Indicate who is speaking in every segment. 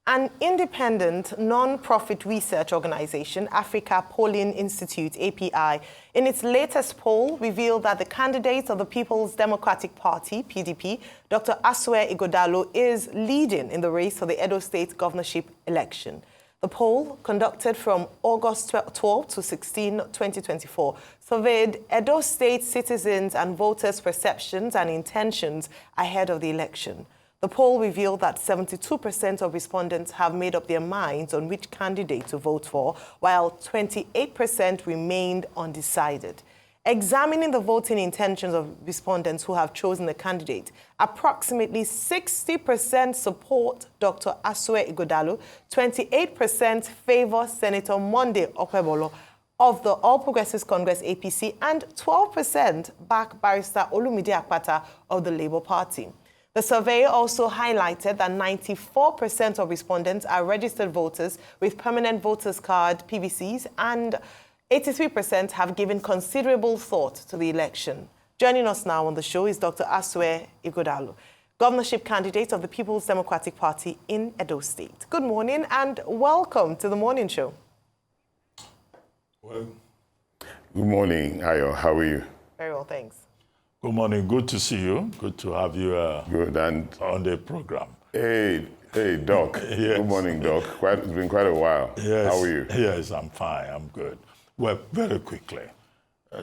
Speaker 1: An independent, non-profit research organization, Africa Polling Institute, API, in its latest poll revealed that the candidate of the People's Democratic Party, PDP, Dr. Asue Ighodalo, is leading in the race for the Edo State governorship election. The poll, conducted from August 12 to 16, 2024, surveyed Edo State citizens and voters' perceptions and intentions ahead of the election. The poll revealed that 72% of respondents have made up their minds on which candidate to vote for, while 28% remained undecided. Examining the voting intentions of respondents who have chosen a candidate, approximately 60% support Dr. Asue Ighodalo, 28% favor Senator Monday Okpebholo of the All Progressives Congress APC, and 12% back Barrister Olumide Akpata of the Labour Party. The survey also highlighted that 94% of respondents are registered voters with permanent voters card, PVCs, and 83% have given considerable thought to the election. Joining us now on the show is Dr. Asue Ighodalo, governorship candidate of the People's Democratic Party in Edo State. Good morning and welcome to the morning show.
Speaker 2: Well,
Speaker 3: good morning, Ayo. How are you?
Speaker 1: Very well, thanks.
Speaker 2: Good morning. Good to see you. Good to have you
Speaker 3: Good. And
Speaker 2: on the program.
Speaker 3: Hey, Doc.
Speaker 2: Yes.
Speaker 3: Good morning, Doc. It's been quite a while.
Speaker 2: Yes.
Speaker 3: How are you?
Speaker 2: Yes, I'm fine. I'm good. Well, very quickly,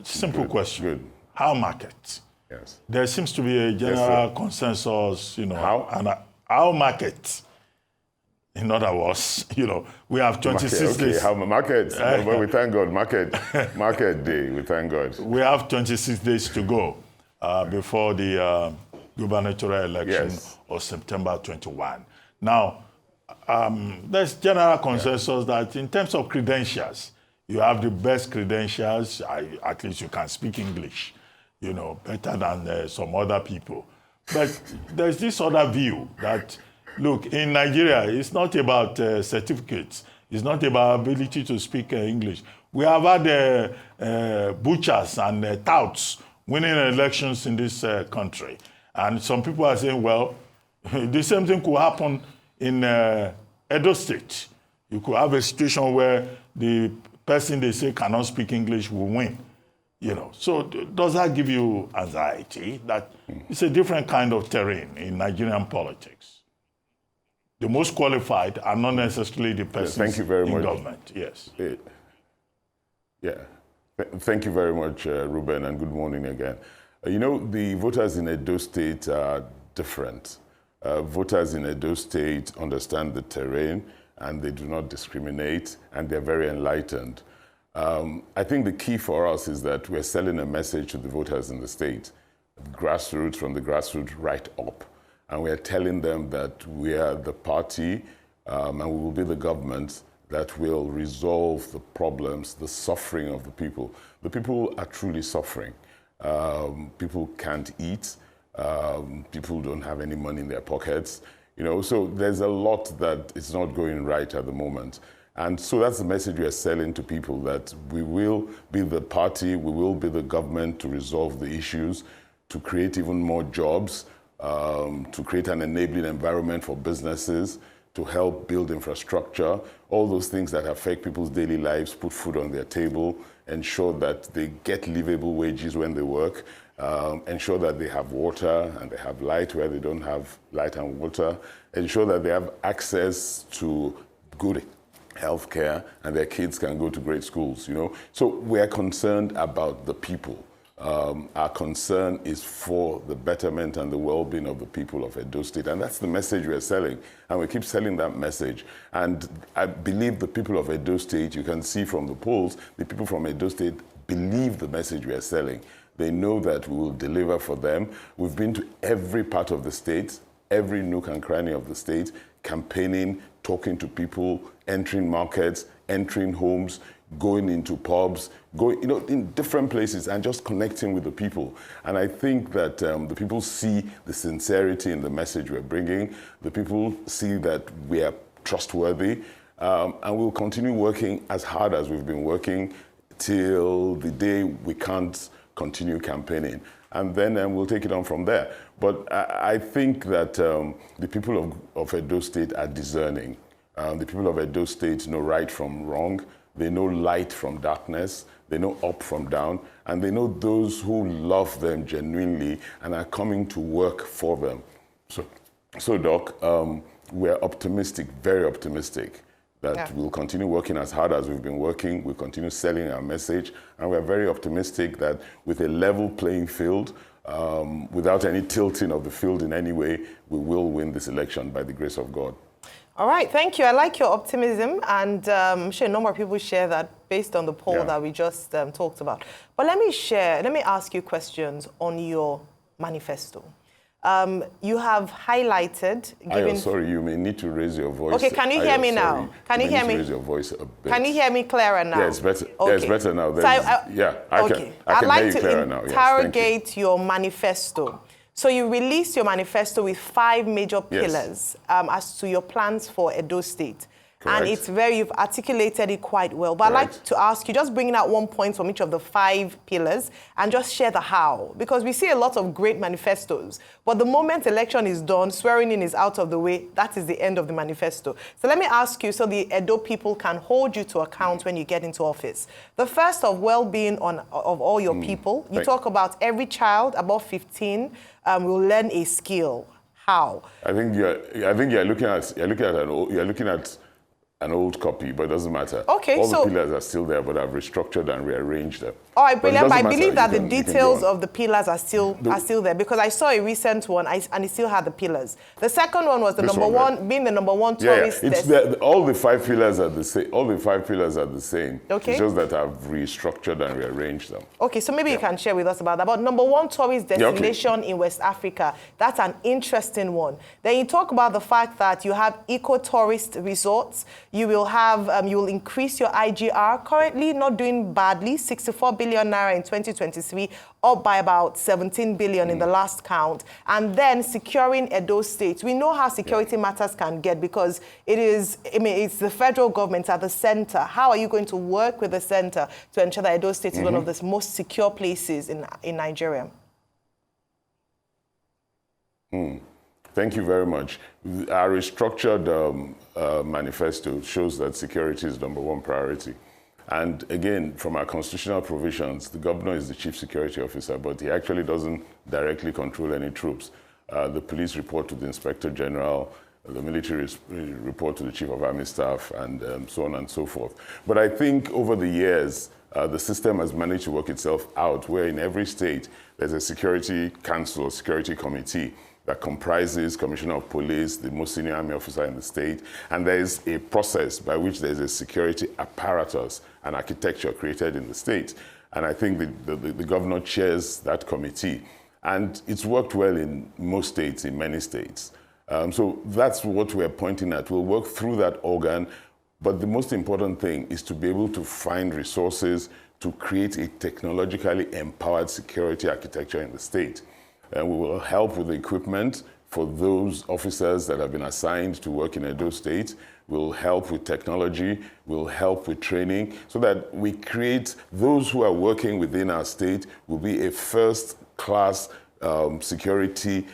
Speaker 2: simple question.
Speaker 3: Good.
Speaker 2: How market?
Speaker 3: Yes.
Speaker 2: There seems to be a general consensus,
Speaker 3: How?
Speaker 2: and how market? In other words, we have 26
Speaker 3: okay,
Speaker 2: days.
Speaker 3: how market? Well, we thank God. Market day. We thank God.
Speaker 2: We have 26 days to go before the gubernatorial election of September 21. Now, there's general consensus that in terms of credentials, you have the best credentials. At least you can speak English, better than some other people. But there's this other view that, look, in Nigeria, it's not about certificates. It's not about ability to speak English. We have had butchers and touts winning elections in this country. And some people are saying, well, the same thing could happen in Edo State. You could have a situation where the person they say cannot speak English will win. So does that give you anxiety that it's a different kind of terrain in Nigerian politics? The most qualified are not necessarily the persons in government. Yes.
Speaker 3: Thank you very much, Ruben, and good morning again. The voters in Edo State are different. Voters in Edo State understand the terrain, and they do not discriminate, and they're very enlightened. I think the key for us is that we're selling a message to the voters in the state, grassroots, from the grassroots right up. And we are telling them that we are the party and we will be the government that will resolve the problems, the suffering of the people. The people are truly suffering. People can't eat. People don't have any money in their pockets. So there's a lot that is not going right at the moment. And so that's the message we are selling to people, that we will be the party, we will be the government to resolve the issues, to create even more jobs, to create an enabling environment for businesses, to help build infrastructure, all those things that affect people's daily lives, put food on their table, ensure that they get livable wages when they work, ensure that they have water and they have light where they don't have light and water, ensure that they have access to good healthcare and their kids can go to great schools, So we are concerned about the people. Our concern is for the betterment and the well-being of the people of Edo State. And that's the message we're selling. And we keep selling that message. And I believe the people of Edo State, you can see from the polls, the people from Edo State believe the message we are selling. They know that we will deliver for them. We've been to every part of the state, every nook and cranny of the state, campaigning, talking to people, entering markets, entering homes, going into pubs, going, in different places and just connecting with the people. And I think that the people see the sincerity in the message we're bringing. The people see that we are trustworthy, and we'll continue working as hard as we've been working till the day we can't continue campaigning. And then we'll take it on from there. But I think that the people of Edo State are discerning. The people of Edo State know right from wrong. They know light from darkness. They know up from down. And they know those who love them genuinely and are coming to work for them. So Doc, we're optimistic, very optimistic, that we'll continue working as hard as we've been working. We'll continue selling our message. And we're very optimistic that with a level playing field, without any tilting of the field in any way, we will win this election by the grace of God. All
Speaker 1: right, thank you. I like your optimism, and I'm sure a number of people share that based on the poll that we just talked about. But let me ask you questions on your manifesto. You have highlighted...
Speaker 3: sorry, you may need to raise your voice.
Speaker 1: Okay, can you hear me now? Can you hear me?
Speaker 3: Raise your voice a bit.
Speaker 1: Can you hear me clearer now?
Speaker 3: Yeah, it's better.
Speaker 1: Okay.
Speaker 3: Yeah, it's better now.
Speaker 1: So
Speaker 3: I can hear you clearer now.
Speaker 1: I'd like to interrogate your manifesto. So you released your manifesto with 5 major pillars as to your plans for Edo State. Correct. And you've articulated it quite well. But I'd like to ask you, just bringing out 1 point from each of the 5 pillars and just share the how. Because we see a lot of great manifestos, but the moment election is done, swearing in is out of the way, that is the end of the manifesto. So let me ask you, so the Edo people can hold you to account when you get into office. The first of well-being of all your people. You talk about every child above 15 will learn a skill. How?
Speaker 3: I think you're looking at an old copy, but it doesn't matter.
Speaker 1: Okay,
Speaker 3: all the pillars are still there, but I've restructured and rearranged them.
Speaker 1: All right, brilliant. I believe that the details of the pillars are still there, because I saw a recent one and it still had the pillars. The second one was being the number one tourist.
Speaker 3: All the 5 pillars are the same. All the 5 pillars are the same.
Speaker 1: Okay.
Speaker 3: It's just that I've restructured and rearranged them.
Speaker 1: Okay, so maybe you can share with us about that. But number 1 tourist destination in West Africa, that's an interesting one. Then you talk about the fact that you have eco-tourist resorts. You will increase your IGR. Currently not doing badly, 64 billion naira in 2023, up by about 17 billion in the last count. And then securing Edo State. We know how security matters can get, because it's the federal government at the center. How are you going to work with the center to ensure that Edo State is one of the most secure places in Nigeria?
Speaker 3: Thank you very much. Our restructured manifesto shows that security is number 1 priority. And again, from our constitutional provisions, the governor is the chief security officer, but he actually doesn't directly control any troops. The police report to the inspector general, the military report to the chief of army staff, and so on and so forth. But I think over the years, the system has managed to work itself out, where in every state, there's a security council or security committee that comprises Commissioner of Police, the most senior army officer in the state, and there is a process by which there is a security apparatus and architecture created in the state. And I think the governor chairs that committee. And it's worked well in most states, in many states. So that's what we're pointing at. We'll work through that organ, but the most important thing is to be able to find resources to create a technologically empowered security architecture in the state. And we will help with the equipment for those officers that have been assigned to work in Edo State. We'll help with technology. We'll help with training, so that we create those who are working within our state will be a first-class security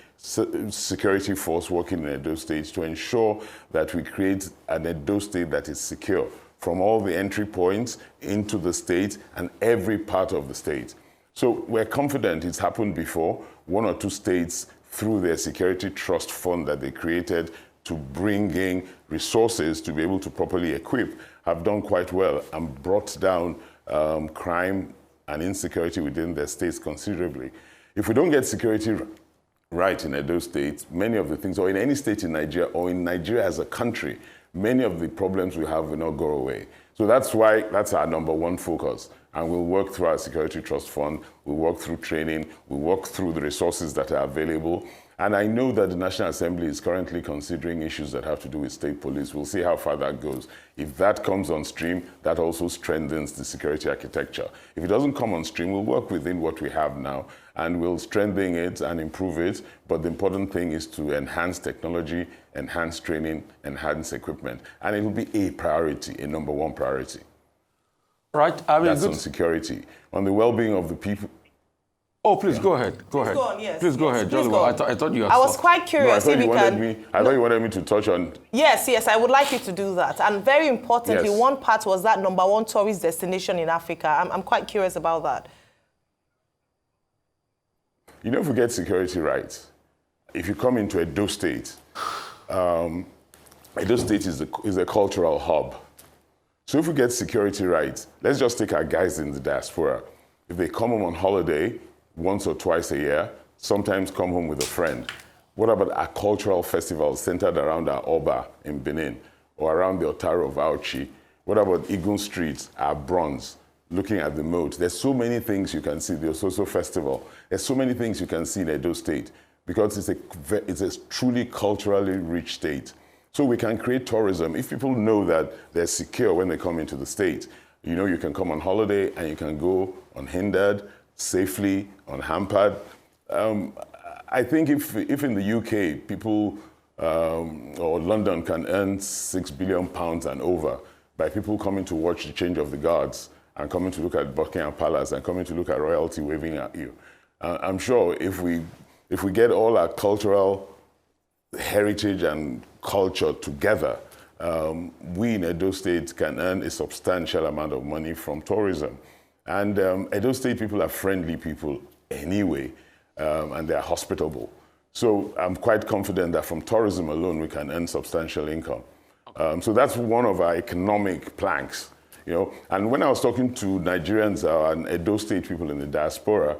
Speaker 3: force working in Edo State, to ensure that we create an Edo State that is secure from all the entry points into the state and every part of the state. So we're confident. It's happened before. 1 or 2 states, through their security trust fund that they created to bring in resources to be able to properly equip, have done quite well and brought down crime and insecurity within their states considerably. If we don't get security right in Edo State, many of the things, or in any state in Nigeria, or in Nigeria as a country, many of the problems we have will not go away. So that's why that's our number 1 focus. And we'll work through our Security Trust Fund, we'll work through training, we'll work through the resources that are available. And I know that the National Assembly is currently considering issues that have to do with state police. We'll see how far that goes. If that comes on stream, that also strengthens the security architecture. If it doesn't come on stream, we'll work within what we have now, and we'll strengthen it and improve it. But the important thing is to enhance technology, enhance training, enhance equipment. And it will be a priority, a number 1 priority.
Speaker 4: Right.
Speaker 3: That's on security. On the well-being of the people.
Speaker 4: Oh, please go ahead. Go ahead.
Speaker 1: Go on, yes.
Speaker 4: Please go ahead, Jolly. I thought you had
Speaker 1: I was
Speaker 4: stopped.
Speaker 1: quite curious
Speaker 3: I
Speaker 1: if we can...
Speaker 3: I thought you wanted me to touch on...
Speaker 1: Yes, I would like you to do that. And very importantly,
Speaker 3: Yes.
Speaker 1: one part was that #1 tourist destination in Africa. I'm quite curious about that.
Speaker 3: You don't forget security rights. If you come into Edo State, Edo State is a cultural hub. So if we get security rights, let's just take our guys in the diaspora. If they come home on holiday once or twice a year, sometimes come home with a friend. What about our cultural festivals centered around our Oba in Benin or around the Otaro of Auchi? What about Igun Street, our bronze, looking at the moat? There's so many things you can see, the Ososo Festival. There's so many things you can see in Edo State because it's a truly culturally rich state. So we can create tourism. If people know that they're secure when they come into the state, you know you can come on holiday and you can go unhindered, safely, unhampered. I think if in the UK, people or London can earn £6 billion and over by people coming to watch the change of the guards and coming to look at Buckingham Palace and coming to look at royalty waving at you, I'm sure if we get all our cultural heritage and culture together, we in Edo State can earn a substantial amount of money from tourism. And Edo State people are friendly people anyway, and they're hospitable. So I'm quite confident that from tourism alone, we can earn substantial income. So that's one of our economic planks, you know. And when I was talking to Nigerians and Edo State people in the diaspora,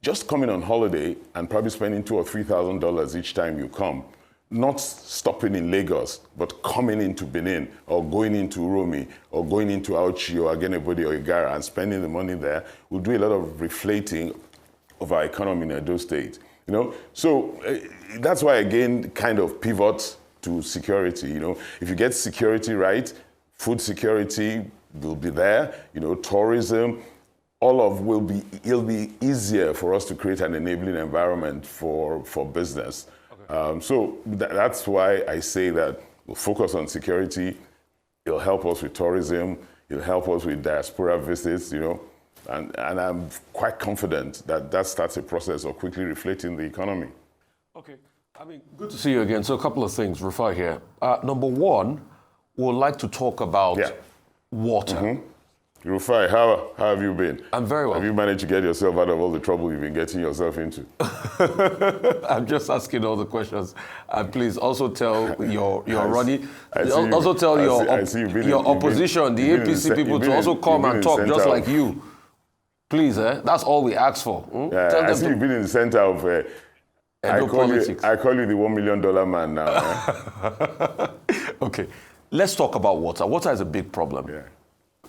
Speaker 3: just coming on holiday and probably spending $2,000 or $3,000 each time you come, not stopping in Lagos, but coming into Benin or going into Uromi or going into Auchi or Agenebode or Igara and spending the money there will do a lot of reflating of our economy in Edo State. You know, so that's why again kind of pivot to security. You know, if you get security right, food security will be there. You know, tourism, it'll be easier for us to create an enabling environment for business. So that's why I say that we'll focus on security. It'll help us with tourism. It'll help us with diaspora visits, you know. And I'm quite confident that starts a process of quickly reflating the economy.
Speaker 4: Okay. I mean, good to see you again. So a couple of things, Rufai here. Number one, we'd like to talk about water.
Speaker 3: Mm-hmm. Rufai, how have you been?
Speaker 4: I'm very well.
Speaker 3: Have you managed to get yourself out of all the trouble you've been getting yourself into?
Speaker 4: I'm just asking all the questions. And please also tell your running, also tell your opposition, the APC people, to also come and talk just like you. Please, that's all we ask for.
Speaker 3: Yeah, I see you've been in the center of
Speaker 4: politics.
Speaker 3: I call you the $1 million man now.
Speaker 4: Okay, let's talk about water. Water is a big problem.
Speaker 3: Yeah.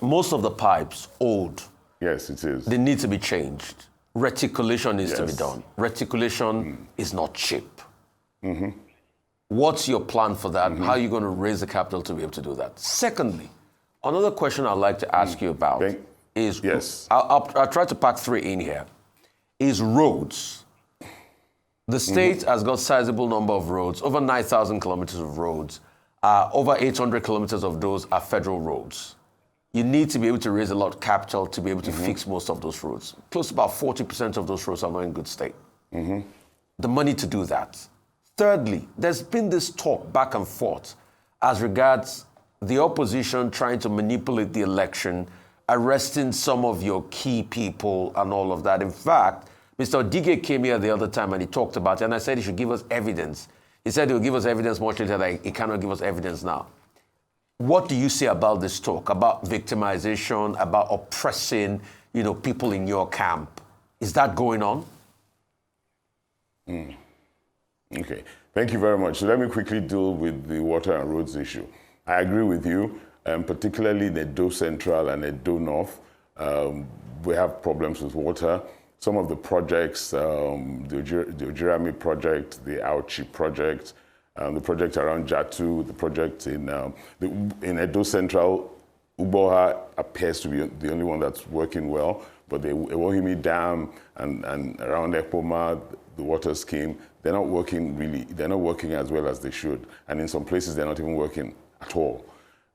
Speaker 4: Most of the pipes, old.
Speaker 3: Yes, it is.
Speaker 4: They need to be changed. Reticulation needs to be done. Reticulation is not cheap. Mm-hmm. What's your plan for that? Mm-hmm. How are you going to raise the capital to be able to do that? Secondly, another question I'd like to ask you about is, I'll try to pack three in here, is roads. The state has got a sizable number of roads, over 9,000 kilometers of roads. Over 800 kilometers of those are federal roads. You need to be able to raise a lot of capital to be able to fix most of those roads. Close to about 40% of those roads are not in good state. Mm-hmm. The money to do that. Thirdly, there's been this talk back and forth as regards the opposition trying to manipulate the election, arresting some of your key people and all of that. In fact, Mr. Odige came here the other time and he talked about it, and I said he should give us evidence. He said he'll give us evidence much later, that he cannot give us evidence now. What do you say about this talk, about victimization, about oppressing, people in your camp? Is that going on?
Speaker 3: Okay, thank you very much. So let me quickly deal with the water and roads issue. I agree with you, particularly in Edo Central and Edo North. We have problems with water. Some of the projects, the Ojirami project, the Auchi project, the project around Jatu, the project in Edo Central, Uboha appears to be the only one that's working well, but the Ewohimi Dam and around Ekpoma, the water scheme, they're not working as well as they should. And in some places, they're not even working at all.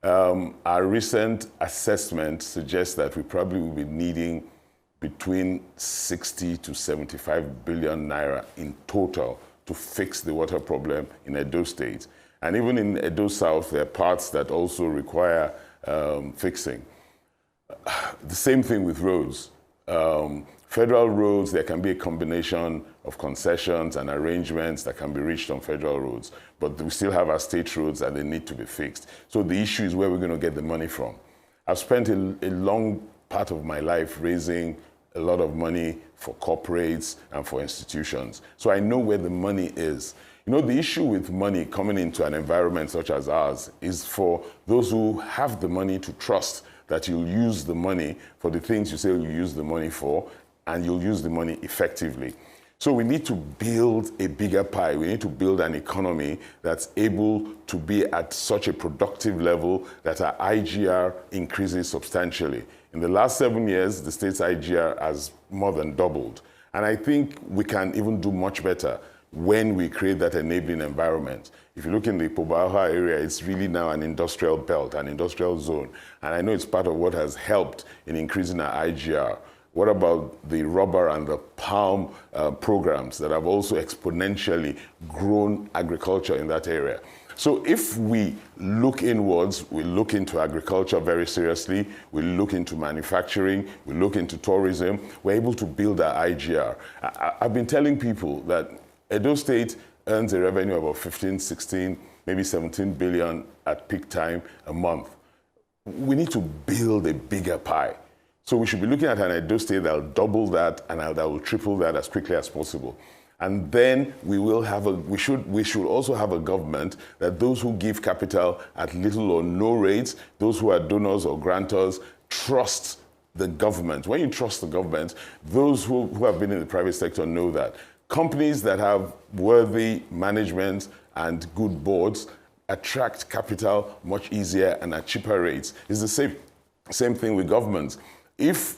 Speaker 3: Our recent assessment suggests that we probably will be needing between 60 to 75 billion naira in total to fix the water problem in Edo State. And even in Edo South, there are parts that also require fixing. The same thing with roads. Federal roads, there can be a combination of concessions and arrangements that can be reached on federal roads, but we still have our state roads and they need to be fixed. So the issue is where we're going to get the money from. I've spent a long part of my life raising a lot of money for corporates and for institutions. So I know where the money is. You know, the issue with money coming into an environment such as ours is for those who have the money to trust that you'll use the money for the things you say you'll use the money for, and you'll use the money effectively. So we need to build a bigger pie. We need to build an economy that's able to be at such a productive level that our IGR increases substantially. In the last 7 years, the state's IGR has more than doubled. And I think we can even do much better when we create that enabling environment. If you look in the Pobaha area, it's really now an industrial belt, an industrial zone. And I know it's part of what has helped in increasing our IGR. What about the rubber and the palm programs that have also exponentially grown agriculture in that area? So if we look inwards, we look into agriculture very seriously, we look into manufacturing, we look into tourism, we're able to build our IGR. I've been telling people that Edo State earns a revenue of about 15, 16, maybe 17 billion at peak time a month. We need to build a bigger pie. So we should be looking at an Edo State that will double that and that will triple that as quickly as possible. And then we should also have a government that those who give capital at little or no rates, those who are donors or grantors, trust the government. When you trust the government, those who have been in the private sector know that companies that have worthy management and good boards attract capital much easier and at cheaper rates. It's the same thing with governments. If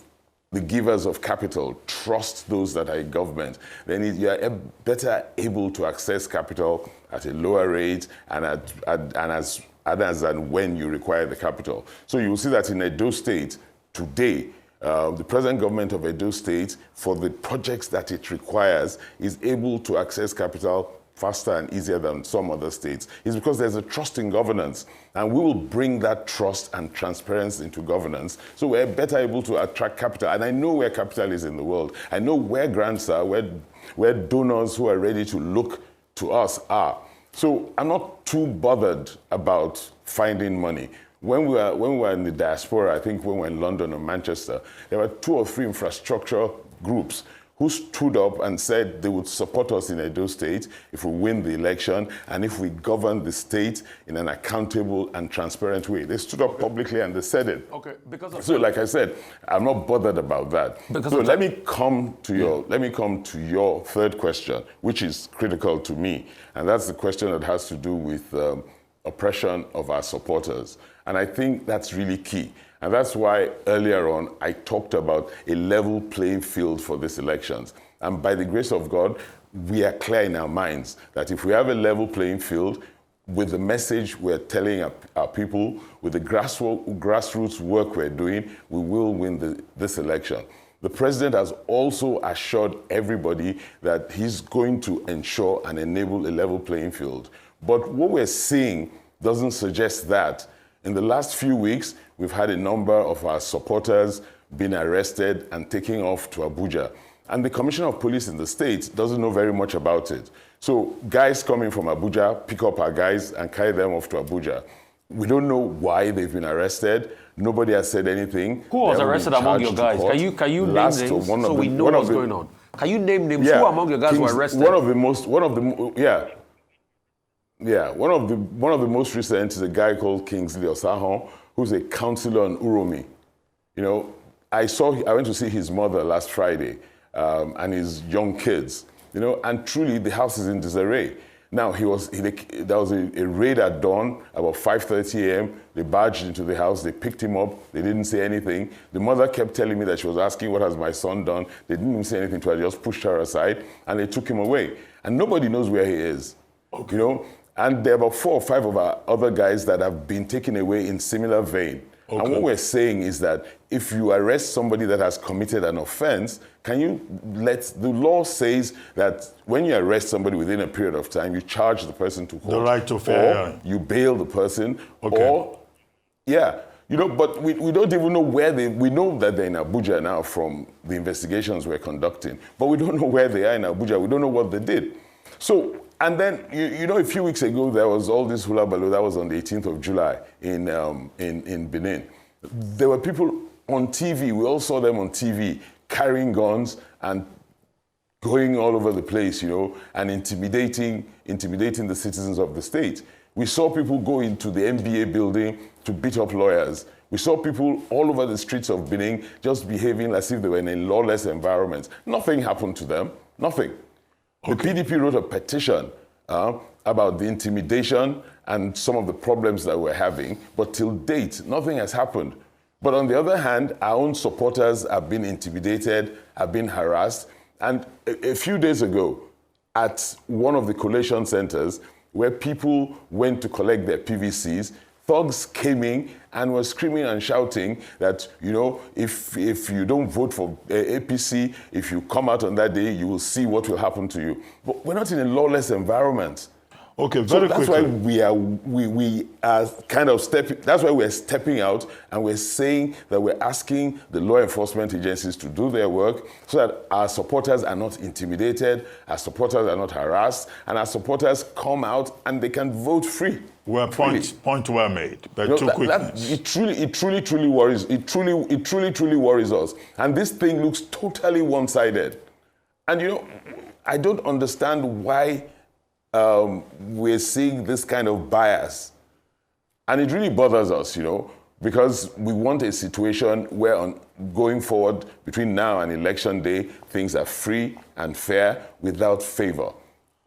Speaker 3: the givers of capital trust those that are in government, then you are better able to access capital at a lower rate and as than when you require the capital. So you will see that in Edo State today, the present government of Edo State, for the projects that it requires, is able to access capital faster and easier than some other states. It's because there's a trust in governance. And we will bring that trust and transparency into governance, so we're better able to attract capital. And I know where capital is in the world. I know where grants are, where donors who are ready to look to us are. So I'm not too bothered about finding money. When we were in the diaspora, I think when we were in London or Manchester, there were 2 or 3 infrastructure groups who stood up and said they would support us in Edo State if we win the election and if we govern the state in an accountable and transparent way. They stood up publicly and they said it.
Speaker 4: Okay,
Speaker 3: so like I said, I'm not bothered about that. So let me come to your third question, which is critical to me, and that's the question that has to do with oppression of our supporters. And I think that's really key. And that's why earlier on I talked about a level playing field for these elections. And by the grace of God, we are clear in our minds that if we have a level playing field, with the message we're telling our people, with the grassroots work we're doing, we will win this election. The president has also assured everybody that he's going to ensure and enable a level playing field. But what we're seeing doesn't suggest that. In the last few weeks, we've had a number of our supporters being arrested and taken off to Abuja. And the Commissioner of Police in the state doesn't know very much about it. So guys coming from Abuja pick up our guys and carry them off to Abuja. We don't know why they've been arrested. Nobody has said anything.
Speaker 4: Who was arrested among your guys? Can you name names so we know what's going on? Can you name names? Who among your guys were arrested?
Speaker 3: One of the most recent is a guy called Kingsley Osahon, who's a councillor in Uromi. You know, I went to see his mother last Friday and his young kids. You know, and truly the house is in disarray. Now there was a raid at dawn about 5:30 a.m. They barged into the house. They picked him up. They didn't say anything. The mother kept telling me that she was asking, "What has my son done?" They didn't even say anything to her. They just pushed her aside and they took him away. And nobody knows where he is. Okay. You know. And there are about 4 or 5 of our other guys that have been taken away in similar vein. Okay. And what we're saying is that if you arrest somebody that has committed an offense, the law says that when you arrest somebody within a period of time, you charge the person to court.
Speaker 2: The right to fair
Speaker 3: hearing. You bail the person.
Speaker 2: Okay.
Speaker 3: Or, but we don't even know where we know that they're in Abuja now from the investigations we're conducting, but we don't know where they are in Abuja. We don't know what they did. So, and then, a few weeks ago, there was all this hula baloo. That was on the 18th of July in Benin. There were people on TV. We all saw them on TV carrying guns and going all over the place, and intimidating the citizens of the state. We saw people go into the NBA building to beat up lawyers. We saw people all over the streets of Benin just behaving as if they were in a lawless environment. Nothing happened to them. Nothing. Okay. The PDP wrote a petition about the intimidation and some of the problems that we're having, but till date, nothing has happened. But on the other hand, our own supporters have been intimidated, have been harassed. And a few days ago, at one of the collation centers, where people went to collect their PVCs, thugs came in and were screaming and shouting that, if you don't vote for APC, if you come out on that day, you will see what will happen to you. But we're not in a lawless environment.
Speaker 2: Okay, very
Speaker 3: quickly. That's why we are kind of stepping. That's why we're stepping out and we're saying that we're asking the law enforcement agencies to do their work so that our supporters are not intimidated, our supporters are not harassed, and our supporters come out and they can vote free.
Speaker 2: Well, point well made, but too quick.
Speaker 3: It truly worries. It truly worries us. And this thing looks totally one-sided. And I don't understand why we're seeing this kind of bias. And it really bothers us, because we want a situation where going forward between now and election day, things are free and fair without favor.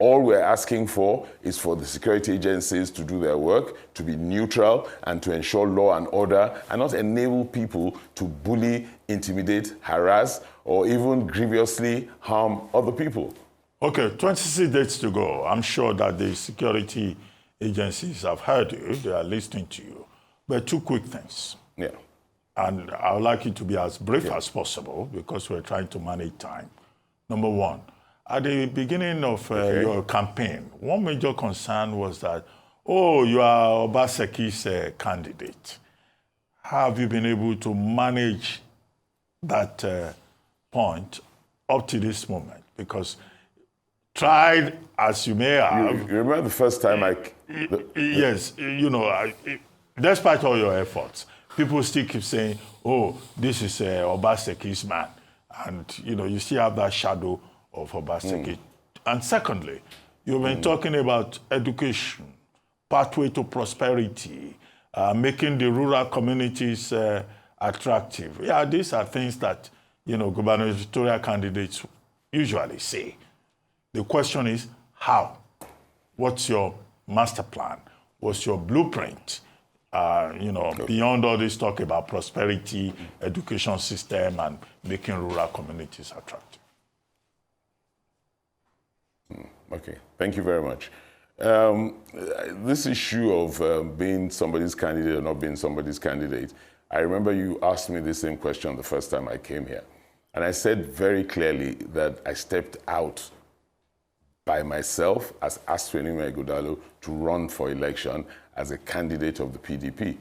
Speaker 3: All we're asking for is for the security agencies to do their work, to be neutral, and to ensure law and order, and not enable people to bully, intimidate, harass, or even grievously harm other people.
Speaker 2: Okay, 26 days to go. I'm sure that the security agencies have heard you. They are listening to you. But two quick things.
Speaker 3: Yeah.
Speaker 2: And I would like you to be as brief as possible because we're trying to manage time. Number one, at the beginning of your campaign, one major concern was that, you are Obaseki's candidate. How have you been able to manage that point up to this moment? Because tried as you may have...
Speaker 3: You remember the first time
Speaker 2: Yes, despite all your efforts, people still keep saying, this is Obaseki's man. And, you still have that shadow of Obaseki. And secondly, you've been talking about education, pathway to prosperity, making the rural communities attractive. Yeah, these are things that, gubernatorial candidates usually say. The question is, how? What's your master plan? What's your blueprint? Beyond all this talk about prosperity, education system, and making rural communities attractive.
Speaker 3: Okay, thank you very much. This issue of being somebody's candidate or not being somebody's candidate, I remember you asked me the same question the first time I came here. And I said very clearly that I stepped out by myself as Asue Ighodalo to run for election as a candidate of the PDP,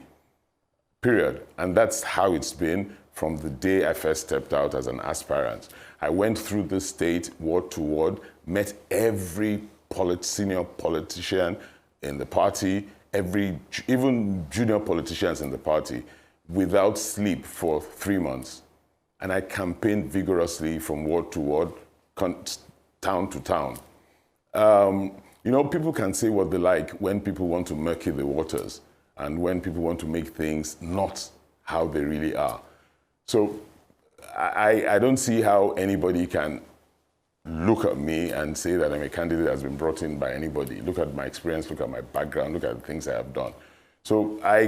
Speaker 3: period. And that's how it's been from the day I first stepped out as an aspirant. I went through the state, ward to ward, met every senior politician in the party, even junior politicians in the party, without sleep for 3 months. And I campaigned vigorously from ward to ward, town to town. People can say what they like when people want to murky the waters and when people want to make things not how they really are. So I don't see how anybody can look at me and say that I'm a candidate that's been brought in by anybody. Look at my experience, look at my background, look at the things I have done. So I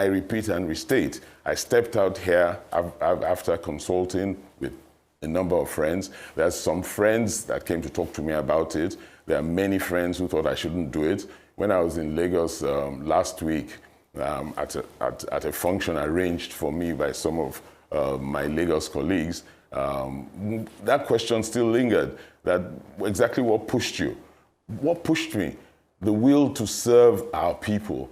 Speaker 3: repeat and restate, I stepped out here after consulting with a number of friends. There's some friends that came to talk to me about it. There are many friends who thought I shouldn't do it. When I was in Lagos last week, at a function arranged for me by some of my Lagos colleagues, that question still lingered, that exactly what pushed you? What pushed me? The will to serve our people.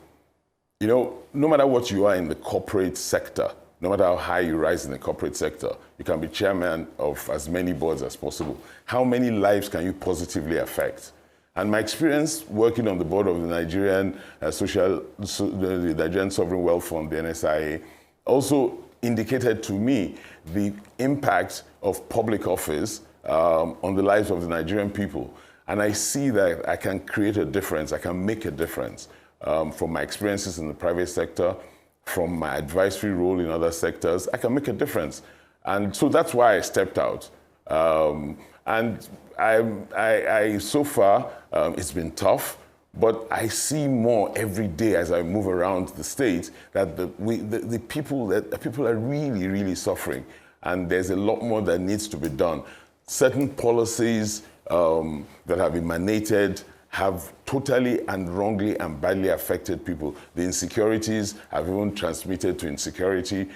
Speaker 3: You know, no matter what you are in the corporate sector, no matter how high you rise in the corporate sector, you can be chairman of as many boards as possible. How many lives can you positively affect? And my experience working on the board of the Nigerian the Nigerian Sovereign Wealth Fund, the NSIA, also indicated to me the impact of public office on the lives of the Nigerian people. And I see that I can create a difference, I can make a difference from my experiences in the private sector, from my advisory role in other sectors. I can make a difference. And so that's why I stepped out. And I so far, it's been tough, but I see more every day as I move around the state that the people are really, really suffering. And there's a lot more that needs to be done. Certain policies that have emanated have totally and wrongly and badly affected people. The insecurities have even transmitted to insecurity,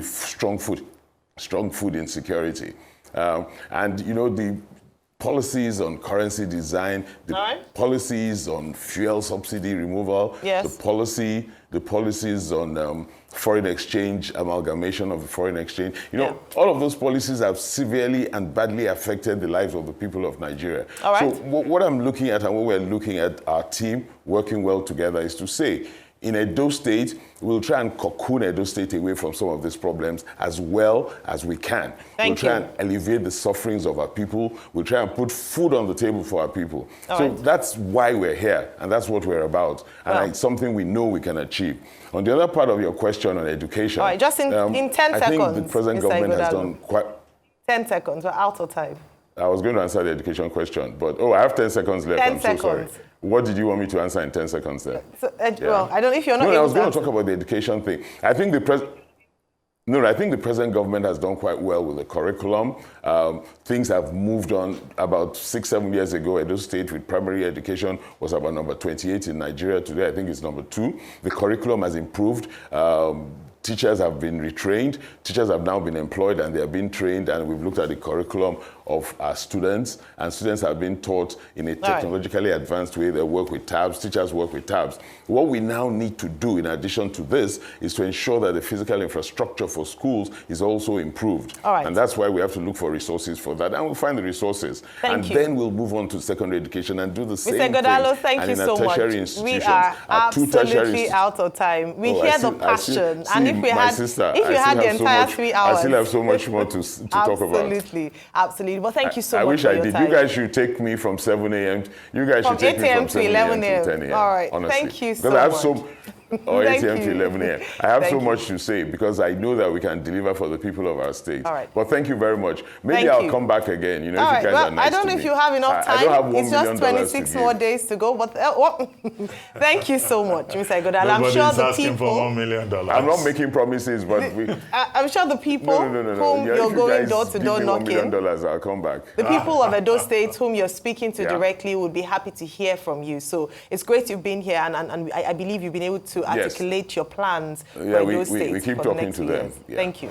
Speaker 3: strong food insecurity. And you know, the policies on currency design, the policies on fuel subsidy removal, the policies on foreign exchange, amalgamation of the foreign exchange. You know, all of those policies have severely and badly affected the lives of the people of Nigeria. So what I'm looking at and what we're looking at our team working well together is to say, in Edo State, we'll try and cocoon Edo State away from some of these problems as well as we can. We'll try and alleviate the sufferings of our people. We'll try and put food on the table for our people. So that's why we're here, and that's what we're about. And it's something we know we can achieve. On the other part of your question on education,
Speaker 1: just in 10 seconds,
Speaker 3: I think the present government has done quite...
Speaker 1: 10 seconds, we're out of time.
Speaker 3: I was going to answer the education question, but I have 10 seconds left.
Speaker 1: 10 seconds.
Speaker 3: So sorry. What did you want me to answer in 10 seconds there?
Speaker 1: So, well, I don't know if you're not
Speaker 3: I was going to talk about the education thing. I think the present government has done quite well with the curriculum. Things have moved on. About 6-7 years ago, Edo State with primary education was about number 28 in Nigeria. Today, I think it's number 2. The curriculum has improved. Teachers have been retrained. Teachers have now been employed and they are being trained, and we've looked at the curriculum of our students, and students have been taught in a technologically advanced way. They work with tabs, teachers work with tabs. What we now need to do in addition to this is to ensure that the physical infrastructure for schools is also improved. And that's why we have to look for resources for that, and we'll find the resources. Then we'll move on to secondary education and do the same thing.
Speaker 1: Mr. Ighodalo, thank you so much. We are absolutely out of time. We hear the passion. And if we had the entire 3 hours.
Speaker 3: I still have so much more to talk about.
Speaker 1: Absolutely. But thank you so much.
Speaker 3: I wish I did. You guys should take me from 7 a.m. You guys should take me from 7 a.m. to 10 a.m.
Speaker 1: All right.
Speaker 3: Honestly.
Speaker 1: Thank you so much.
Speaker 3: Or 8 a.m. to 11 a.m. I have so much to say because I know that we can deliver for the people of our state. But thank you very much. Maybe I'll come back again. You know, if you guys are nice
Speaker 1: I don't know if you have enough time.
Speaker 3: I don't have $1
Speaker 1: it's just 26 more days to go. But thank you so much, Mr. Ighodalo. I'm sure the people.
Speaker 2: For $1 million.
Speaker 3: I'm not making promises, but
Speaker 1: I'm sure the people whom you're going door to door knocking.
Speaker 3: $1 million, I'll come back.
Speaker 1: The people of Edo State whom you're speaking to directly would be happy to hear from you. So it's great you've been here, and I believe you've been able to articulate your plans for Edo State.
Speaker 3: We keep talking to them.
Speaker 1: Thank you.